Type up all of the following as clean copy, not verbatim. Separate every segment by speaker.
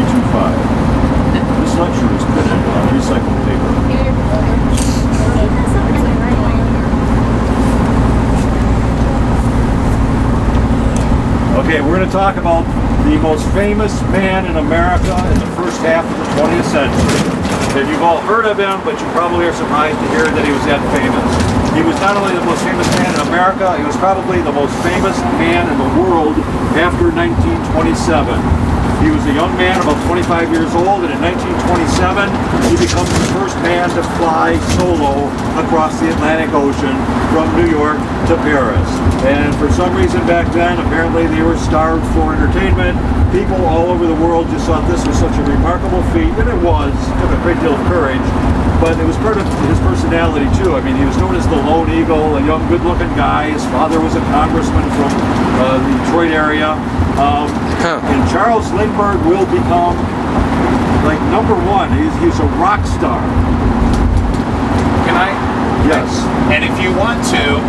Speaker 1: 325. This lecture is printed on recycled paper. Okay, we're going to talk about the most famous man in America in the first half of the 20th century. And you've all heard of him, but you probably are surprised to hear that he was that famous. He was not only the most famous man in America, he was probably the most famous man in the world after 1927. He was a young man, about 25 years old, and in 1927, he becomes the first man to fly solo across the Atlantic Ocean from New York to Paris. And for some reason back then, apparently they were starved for entertainment. People all over the world just thought this was such a remarkable feat, and it was. It took a great deal of courage, but it was part of his personality too. I mean, he was known as the Lone Eagle, a young, good-looking guy. His father was a congressman from the Detroit area. And Charles Lindbergh will become like #1. He's a rock star.
Speaker 2: Can I?
Speaker 1: Yes.
Speaker 2: And if you want to,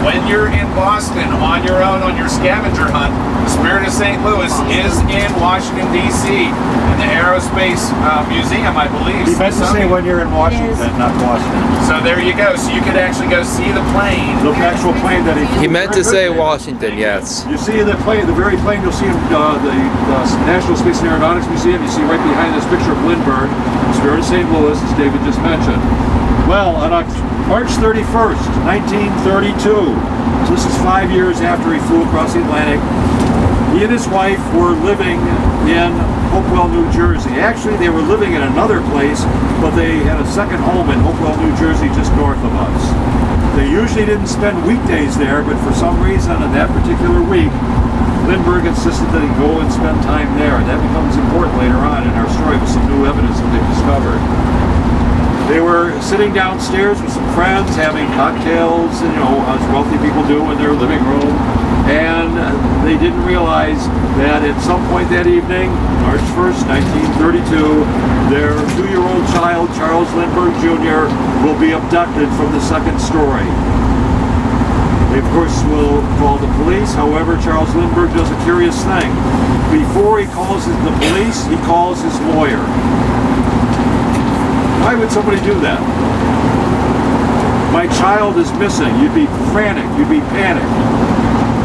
Speaker 2: when you're in Boston on your own on your scavenger hunt, the Spirit of St. Louis is in Washington, D.C. in the Aerospace Museum, I believe.
Speaker 1: He meant to say when you're in Washington, not Boston.
Speaker 2: So there you go. So you could actually go see the plane.
Speaker 1: The actual plane that he flew.
Speaker 3: He meant to say Washington, yes.
Speaker 1: You see the plane, the very plane you'll see in the National Space and Aeronautics Museum. You see right behind this picture of Lindbergh, the Spirit of St. Louis, as David just mentioned. Well, on March 31st, 1932, so this is 5 years after he flew across the Atlantic, he and his wife were living in Hopewell, New Jersey. Actually, they were living in another place, but they had a second home in Hopewell, New Jersey, just north of us. They usually didn't spend weekdays there, but for some reason, on that particular week, Lindbergh insisted that he go and spend time there. And that becomes important later on in our story with some new evidence that they've discovered. They were sitting downstairs with some friends, having cocktails, and, as wealthy people do in their living room. And they didn't realize that at some point that evening, March 1st, 1932, their 2-year-old child, Charles Lindbergh Jr., will be abducted from the second story. They, of course, will call the police. However, Charles Lindbergh does a curious thing. Before he calls the police, he calls his lawyer. Why would somebody do that? My child is missing. You'd be frantic. You'd be panicked.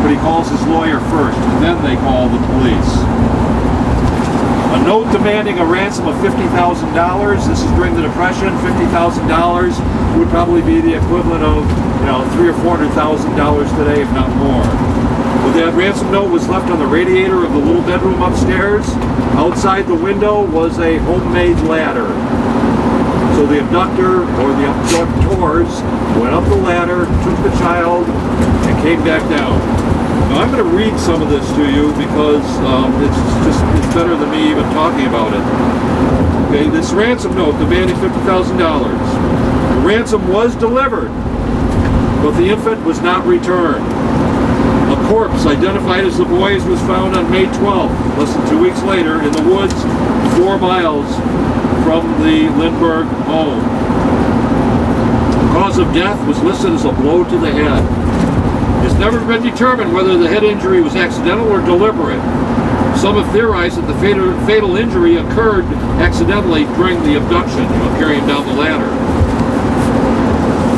Speaker 1: But he calls his lawyer first, and then they call the police. A note demanding a ransom of $50,000. This is during the Depression. $50,000 would probably be the equivalent of, $300,000 or $400,000 today, if not more. But that ransom note was left on the radiator of the little bedroom upstairs. Outside the window was a homemade ladder. So the abductor, or the abductors, went up the ladder, took the child, and came back down. Now I'm going to read some of this to you because it's better than me even talking about it. Okay, this ransom note demanding $50,000. The ransom was delivered, but the infant was not returned. A corpse identified as the boy's was found on May 12th, less than 2 weeks later, in the woods 4 miles from the Lindbergh home. The cause of death was listed as a blow to the head. It's never been determined whether the head injury was accidental or deliberate. Some have theorized that the fatal injury occurred accidentally during the abduction, carrying down the ladder.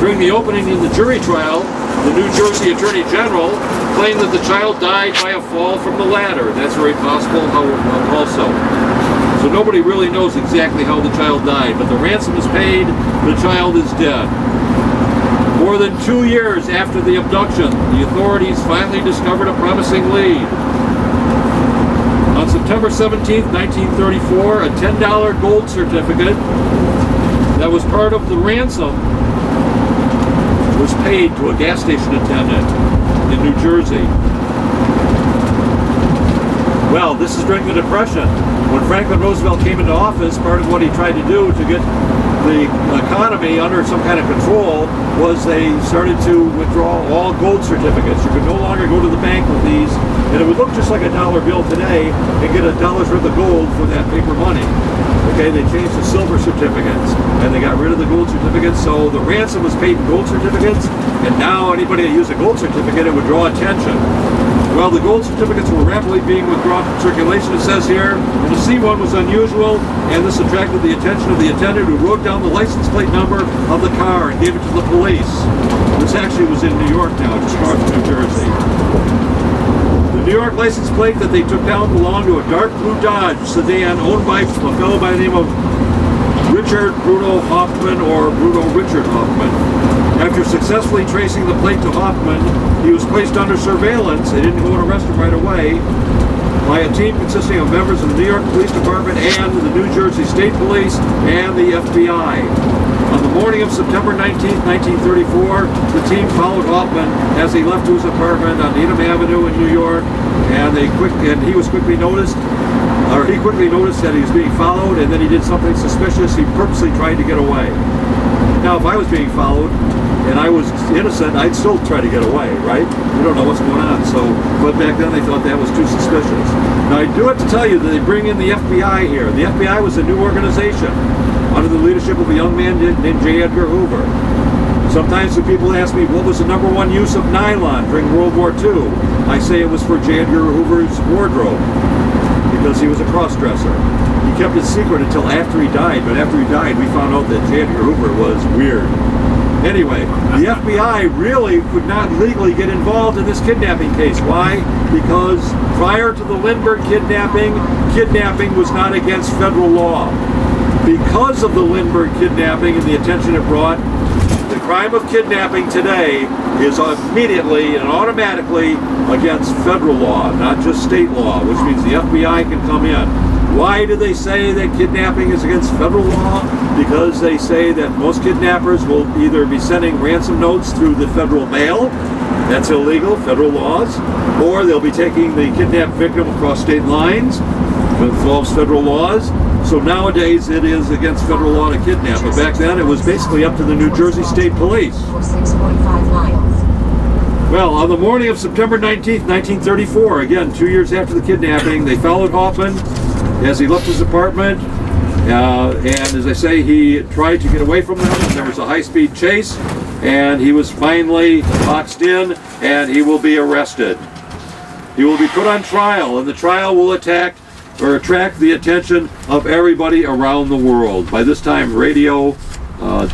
Speaker 1: During the opening in the jury trial, the New Jersey Attorney General claimed that the child died by a fall from the ladder. That's very possible also. So nobody really knows exactly how the child died, but the ransom is paid, the child is dead. More than 2 years after the abduction, the authorities finally discovered a promising lead. On September 17, 1934, a $10 gold certificate that was part of the ransom was paid to a gas station attendant in New Jersey. Well, this is during the Depression. When Franklin Roosevelt came into office, part of what he tried to do to get the economy under some kind of control was they started to withdraw all gold certificates. You could no longer go to the bank with these, and it would look just like a dollar bill today and get $1 worth of gold for that paper money. Okay, they changed to silver certificates, and they got rid of the gold certificates, so the ransom was paid in gold certificates, and now anybody that used a gold certificate, it would draw attention. Well, the gold certificates were rapidly being withdrawn from circulation, it says here, and the C1 was unusual, and this attracted the attention of the attendant who wrote down the license plate number of the car and gave it to the police. This actually was in New York now, just north of New Jersey. The New York license plate that they took down belonged to a dark blue Dodge sedan owned by a fellow by the name of Richard Bruno Hoffman, or Bruno Richard Hoffman. After successfully tracing the plate to Hoffman, he was placed under surveillance. They didn't go and arrest him right away, by a team consisting of members of the New York Police Department and the New Jersey State Police and the FBI. On the morning of September 19, 1934, the team followed Hoffman as he left to his apartment on Needham Avenue in New York, and he quickly noticed that he was being followed, and then he did something suspicious. He purposely tried to get away. Now, if I was being followed and I was innocent, I'd still try to get away, right? You don't know what's going on. But back then they thought that was too suspicious. Now, I do have to tell you that they bring in the FBI here. The FBI was a new organization under the leadership of a young man named J. Edgar Hoover. Sometimes when people ask me what was the #1 use of nylon during World War II, I say it was for J. Edgar Hoover's wardrobe, because he was a cross-dresser. He kept it secret until after he died, but after he died we found out that J. Edgar Hoover was weird. Anyway, the FBI really could not legally get involved in this kidnapping case. Why? Because prior to the Lindbergh kidnapping was not against federal law. Because of the Lindbergh kidnapping and the attention it brought, the crime of kidnapping today is immediately and automatically against federal law, not just state law, which means the FBI can come in. Why do they say that kidnapping is against federal law? Because they say that most kidnappers will either be sending ransom notes through the federal mail, that's illegal, federal laws, or they'll be taking the kidnapped victim across state lines, that involves federal laws. So nowadays it is against federal law to kidnap, but back then it was basically up to the New Jersey State Police.
Speaker 4: For 6.5 miles.
Speaker 1: Well, on the morning of September 19th, 1934, again 2 years after the kidnapping, they followed Hoffman as he left his apartment, and as I say, he tried to get away from them. There was a high-speed chase, and he was finally boxed in, and he will be arrested. He will be put on trial, and the trial will attract the attention of everybody around the world. By this time, radio, not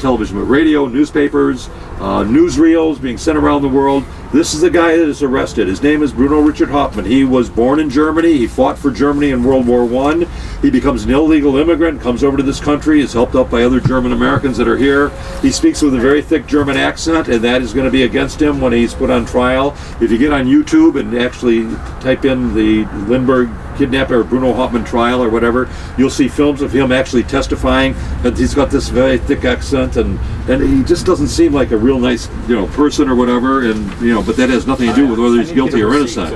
Speaker 1: television, but radio, newspapers, newsreels being sent around the world. This is the guy that is arrested. His name is Bruno Richard Hoffman. He was born in Germany. He fought for Germany in World War I. He becomes an illegal immigrant, comes over to this country, is helped out by other German Americans that are here. He speaks with a very thick German accent, and that is going to be against him when he's put on trial. If you get on YouTube and actually type in the Lindbergh kidnapping or Bruno Hoffman trial or whatever, you'll see films of him actually testifying, and he's got this very thick accent, and he just doesn't seem like a real nice person or whatever, and but that has nothing to do with whether he's guilty or innocent.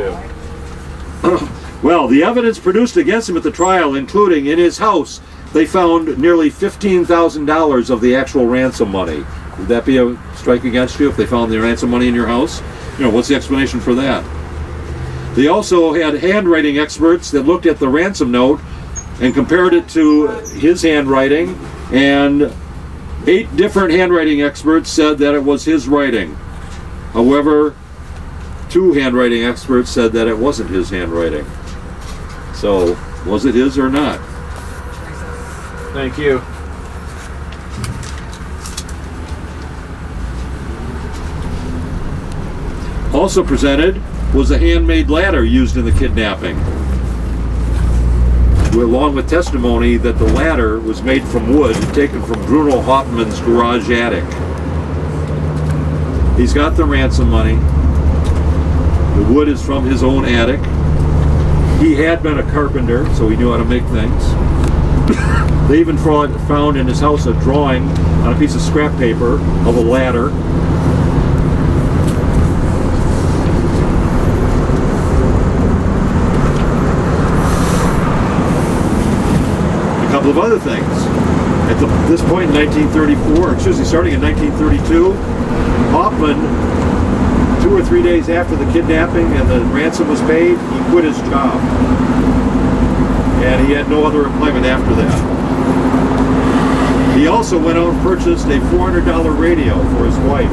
Speaker 1: Well, the evidence produced against him at the trial, including in his house, they found nearly $15,000 of the actual ransom money. Would that be a strike against you if they found the ransom money in your house? What's the explanation for that? They also had handwriting experts that looked at the ransom note and compared it to his handwriting, and 8 different handwriting experts said that it was his writing. However, 2 handwriting experts said that it wasn't his handwriting. So, was it his or not?
Speaker 2: Thank you.
Speaker 1: Also presented was a handmade ladder used in the kidnapping, along with testimony that the ladder was made from wood taken from Bruno Hoffman's garage attic. He's got the ransom money. The wood is from his own attic. He had been a carpenter, so he knew how to make things. They even found in his house a drawing on a piece of scrap paper of a ladder. A couple of other things. At this point in 1934, starting in 1932, Hoffman, 2 or 3 days after the kidnapping and the ransom was paid, he quit his job. And he had no other employment after that. He also went out and purchased a $400 radio for his wife.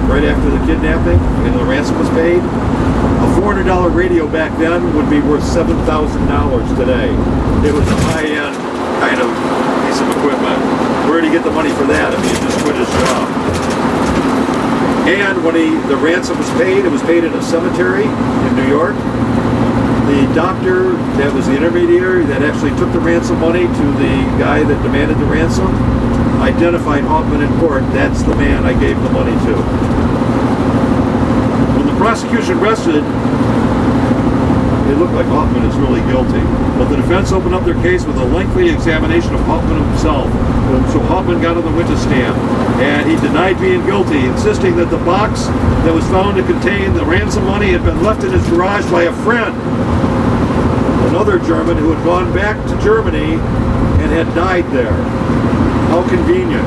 Speaker 1: right after the kidnapping, and the ransom was paid. A $400 radio back then would be worth $7,000 today. It was a high-end kind of piece of equipment. Where did he get the money for that if he had just quit his job? And when the ransom was paid, it was paid in a cemetery in New York. The doctor that was the intermediary that actually took the ransom money to the guy that demanded the ransom identified Hoffman in court. That's the man I gave the money to. When the prosecution rested, it looked like Hoffman is really guilty. But the defense opened up their case with a lengthy examination of Hoffman himself. So Hoffman got on the witness stand, and he denied being guilty, insisting that the box that was found to contain the ransom money had been left in his garage by a friend, another German who had gone back to Germany and had died there. How convenient.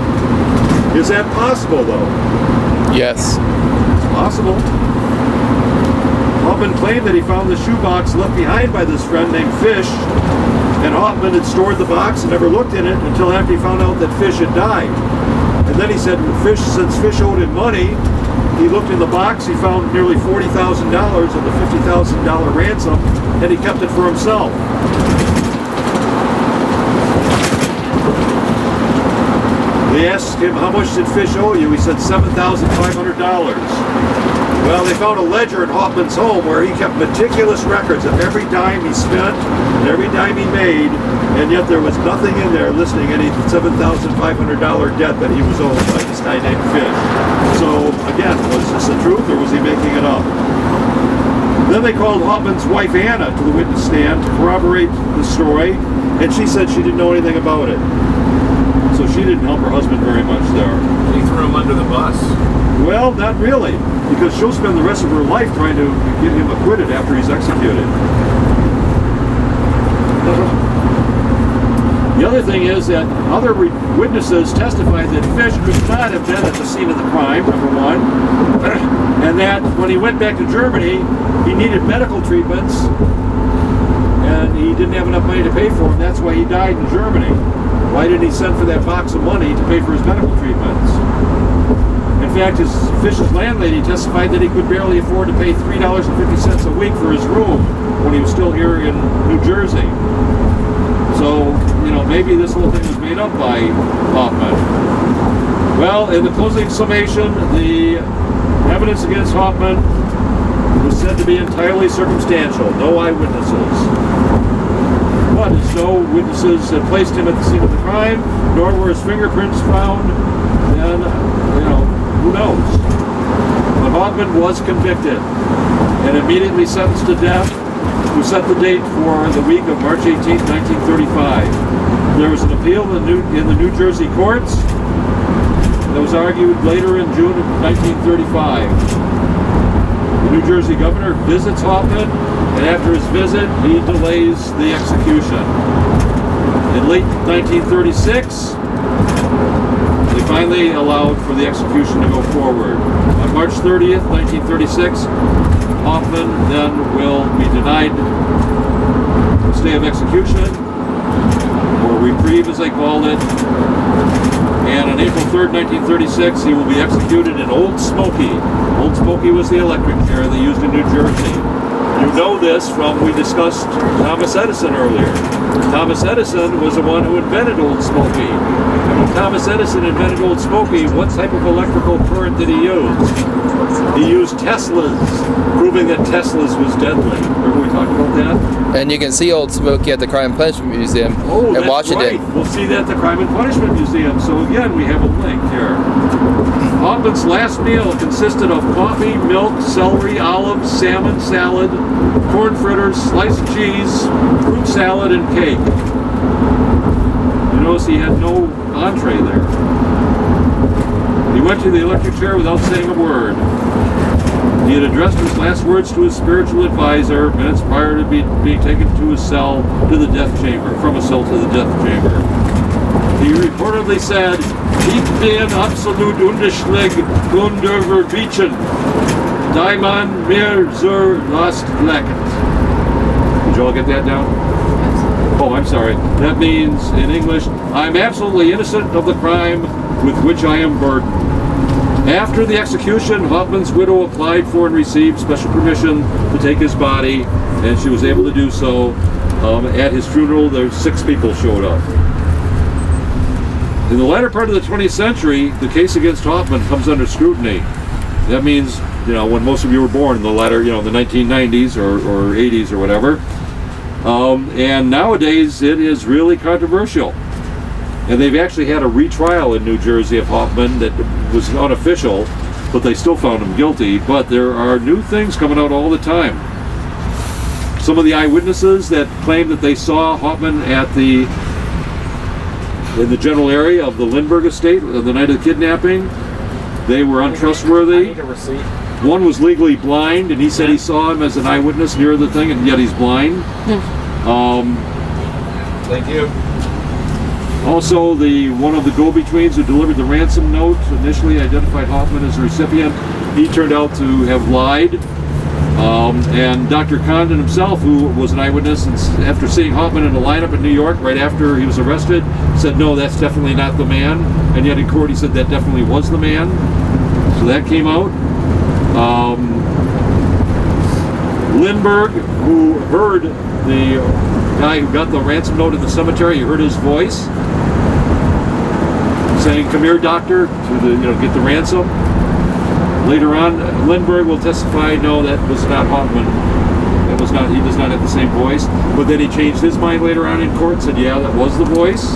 Speaker 1: Is that possible, though?
Speaker 3: Yes.
Speaker 1: It's possible. Hoffman claimed that he found the shoebox left behind by this friend named Fish, and Hoffman had stored the box and never looked in it until after he found out that Fish had died. And then he said, since Fish owed him money, he looked in the box, he found nearly $40,000 of the $50,000 ransom, and he kept it for himself. They asked him, how much did Fish owe you? He said $7,500. Well, they found a ledger in Hoffman's home where he kept meticulous records of every dime he spent and every dime he made, and yet there was nothing in there listing any $7,500 debt that he was owed by this guy named Fish. So, again, was this the truth or was he making it up? Then they called Hoffman's wife Anna to the witness stand to corroborate the story, and she said she didn't know anything about it. So she didn't help her husband very much there.
Speaker 2: He threw him under the bus.
Speaker 1: Well, not really, because she'll spend the rest of her life trying to get him acquitted after he's executed. The other thing is that other witnesses testified that Fish could not have been at the scene of the crime, number one, and that when he went back to Germany, he needed medical treatments, and he didn't have enough money to pay for them. That's why he died in Germany. Why didn't he send for that box of money to pay for his medical treatments? In fact, Fish's landlady testified that he could barely afford to pay $3.50 a week for his room when he was still here in New Jersey. So, maybe this whole thing was made up by Hoffman. Well, in the closing summation, the evidence against Hoffman was said to be entirely circumstantial, no eyewitnesses. But as no witnesses had placed him at the scene of the crime, nor were his fingerprints found, then, who knows? But Hoffman was convicted and immediately sentenced to death, who set the date for the week of March 18, 1935. There was an appeal in the New Jersey courts that was argued later in June of 1935. The New Jersey governor visits Hoffman, and after his visit, he delays the execution. In late 1936, they finally allowed for the execution to go forward. On March 30th, 1936, Hoffman then will be denied the stay of execution, or reprieve as they called it. And on April 3rd, 1936, he will be executed in Old Smoky. Old Smoky was the electric chair they used in New Jersey. You know this from, we discussed Thomas Edison earlier. Thomas Edison was the one who invented Old Smoky. And when Thomas Edison invented Old Smoky, what type of electrical current did he use? He used Teslas, proving that Teslas was deadly. Remember we talked about that?
Speaker 3: And you can see Old Smoky at the Crime and Punishment Museum in Washington.
Speaker 1: Right. We'll see that at the Crime and Punishment Museum. So again, we have a link here. Hoffman's last meal consisted of coffee, milk, celery, olives, salmon, salad, corn fritters, sliced cheese, fruit salad, and cake. You notice he had no entree there. He went to the electric chair without saying a word. He had addressed his last words to his spiritual advisor minutes prior to being taken to his cell to the death chamber, from a cell to the death chamber. He reportedly said, "Ich bin absolut unschuldig unterwichen. Die man mir zur Last legt." Did you all get that down? Oh, I'm sorry. That means, in English, I'm absolutely innocent of the crime with which I am burdened. After the execution, Hoffman's widow applied for and received special permission to take his body, and she was able to do so. At his funeral, there's 6 people showed up. In the latter part of the 20th century, the case against Hoffman comes under scrutiny. That means, when most of you were born in the latter, the 1990s or 80s or whatever. And nowadays, it is really controversial. And they've actually had a retrial in New Jersey of Hoffman that was unofficial, but they still found him guilty. But there are new things coming out all the time. Some of the eyewitnesses that claim that they saw Hoffman in the general area of the Lindbergh estate the night of the kidnapping, they were untrustworthy.
Speaker 2: I need a receipt.
Speaker 1: One was legally blind, and he said he saw him as an eyewitness near the thing, and yet he's blind.
Speaker 2: Thank you.
Speaker 1: Also, one of the go-betweens who delivered the ransom note initially identified Hoffman as the recipient. He turned out to have lied. And Dr. Condon himself, who was an eyewitness, and after seeing Hoffman in a lineup in New York right after he was arrested, said, no, that's definitely not the man. And yet in court he said that definitely was the man. So that came out. Lindbergh, who heard the guy who got the ransom note in the cemetery, he heard his voice saying, come here, doctor, to get the ransom. Later on, Lindbergh will testify, no, that was not Hoffman. That was not, he does not have the same voice. But then he changed his mind later on in court and said, yeah, that was the voice.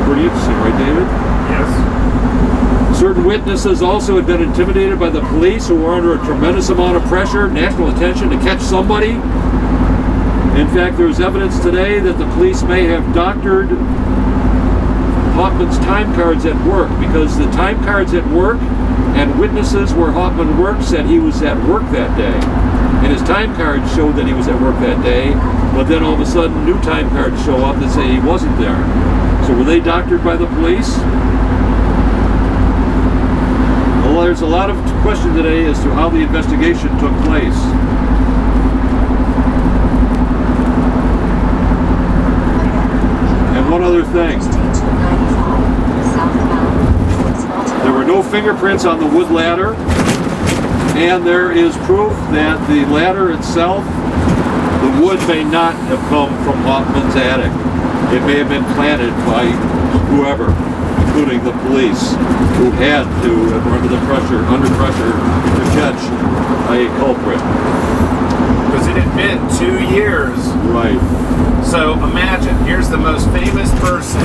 Speaker 1: Pretty interesting, right, David?
Speaker 2: Yes.
Speaker 1: Certain witnesses also had been intimidated by the police, who were under a tremendous amount of pressure, national attention to catch somebody. In fact, there was evidence today that the police may have doctored Hoffman's time cards at work, because the time cards at work and witnesses where Hoffman worked said he was at work that day. And his time cards showed that he was at work that day, but then all of a sudden new time cards show up that say he wasn't there. So were they doctored by the police? Well, there's a lot of question today as to how the investigation took place. And one other thing. There were no fingerprints on the wood ladder, and there is proof that the ladder itself, the wood may not have come from Hoffman's attic. It may have been planted by whoever, including the police, who had to, under pressure, to catch a culprit.
Speaker 2: Because it had been 2 years.
Speaker 1: Right.
Speaker 2: So imagine, here's the most famous person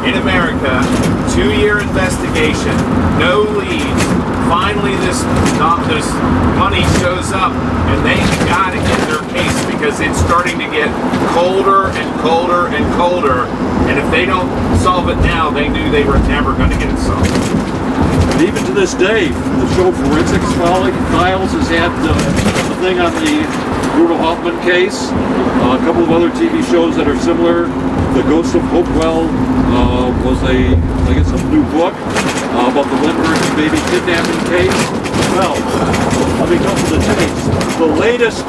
Speaker 2: in America, 2-year investigation, no leads. Finally, this money shows up, and they got to get their case because it's starting to get colder and colder and colder. And if they don't solve it now, they knew they were never going to get it solved.
Speaker 1: And even to this day, the show Forensics Files has had the thing on the Brutal Hoffman case. A couple of other TV shows that are similar. The Ghost of Hopewell was a new book about the Lindberghs Baby kidnapping case. Well, let me come to the chase. The latest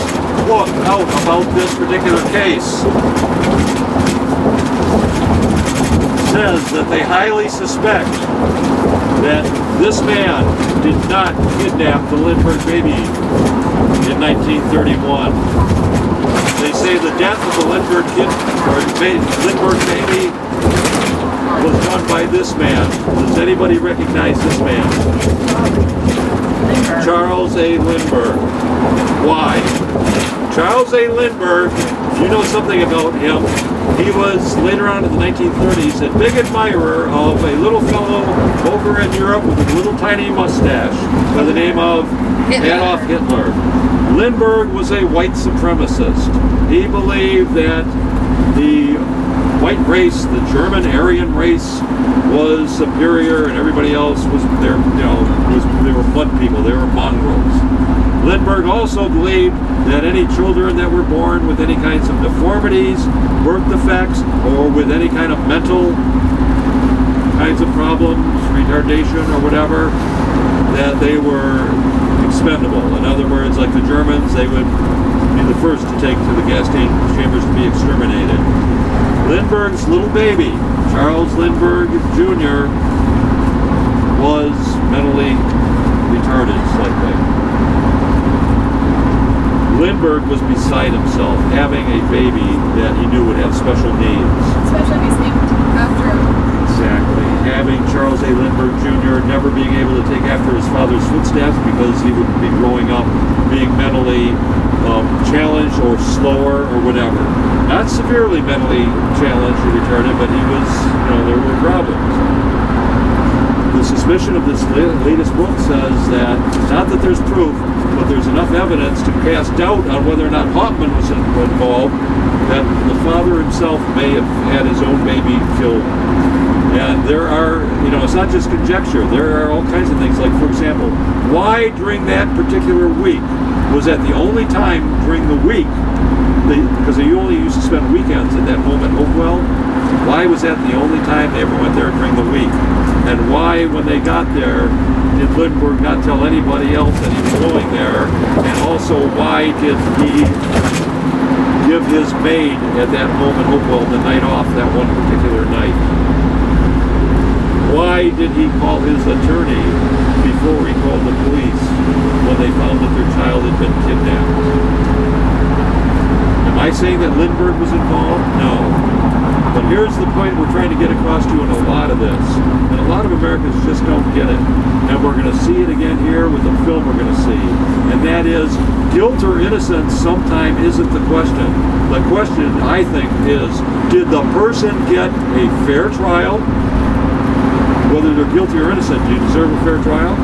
Speaker 1: book out about this particular case says that they highly suspect that this man did not kidnap the Lindbergh Baby in 1931. They say the death of the Lindbergh Baby was done by this man. Does anybody recognize this man? Charles A. Lindbergh. Why? Charles A. Lindbergh, if you know something about him, he was later on in the 1930s a big admirer of a little fellow over in Europe with a little tiny mustache by the name of Adolf Hitler. Lindbergh was a white supremacist. He believed that the white race, the German Aryan race, was superior, and everybody else was they were mud people, they were mongrels. Lindbergh also believed that any children that were born with any kinds of deformities, birth defects, or with any kind of mental kinds of problems, retardation or whatever, that they were expendable. In other words, like the Germans, they would be the first to take to the gas chambers to be exterminated. Lindbergh's little baby, Charles Lindbergh Jr., was mentally retarded slightly. Lindbergh was beside himself, having a baby that he knew would have special needs.
Speaker 5: Especially if he's named after him.
Speaker 1: Exactly. Having Charles A. Lindbergh Jr. never being able to take after his father's footsteps because he would be growing up being mentally challenged or slower or whatever. Not severely mentally challenged or retarded, but he was, there were problems. The suspicion of this latest book says that, not that there's proof, but there's enough evidence to cast doubt on whether or not Hoffman was involved, that the father himself may have had his own baby killed. And there are, it's not just conjecture, there are all kinds of things. Like, for example, why during that particular week was that the only time during the week, because they only used to spend weekends at that home at Hopewell, why was that the only time they ever went there during the week? And why, when they got there, did Lindbergh not tell anybody else that he was going there? And also, why did he give his maid at that home at Hopewell the night off that one particular night? Why did he call his attorney before he called the police when they found that their child had been kidnapped? Am I saying that Lindbergh was involved? No. But here's the point we're trying to get across to you in a lot of this. And a lot of Americans just don't get it. And we're going to see it again here with the film we're going to see. And that is, guilt or innocence sometimes isn't the question. The question, I think, is, did the person get a fair trial? Whether they're guilty or innocent, do you deserve a fair trial?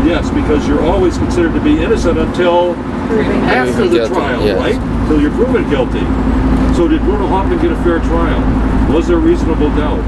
Speaker 1: Yes, because you're always considered to be innocent until after the trial,
Speaker 3: yes.
Speaker 1: Right? Until you're proven guilty. So did Bruno Hoffman get a fair trial? Was there reasonable doubt?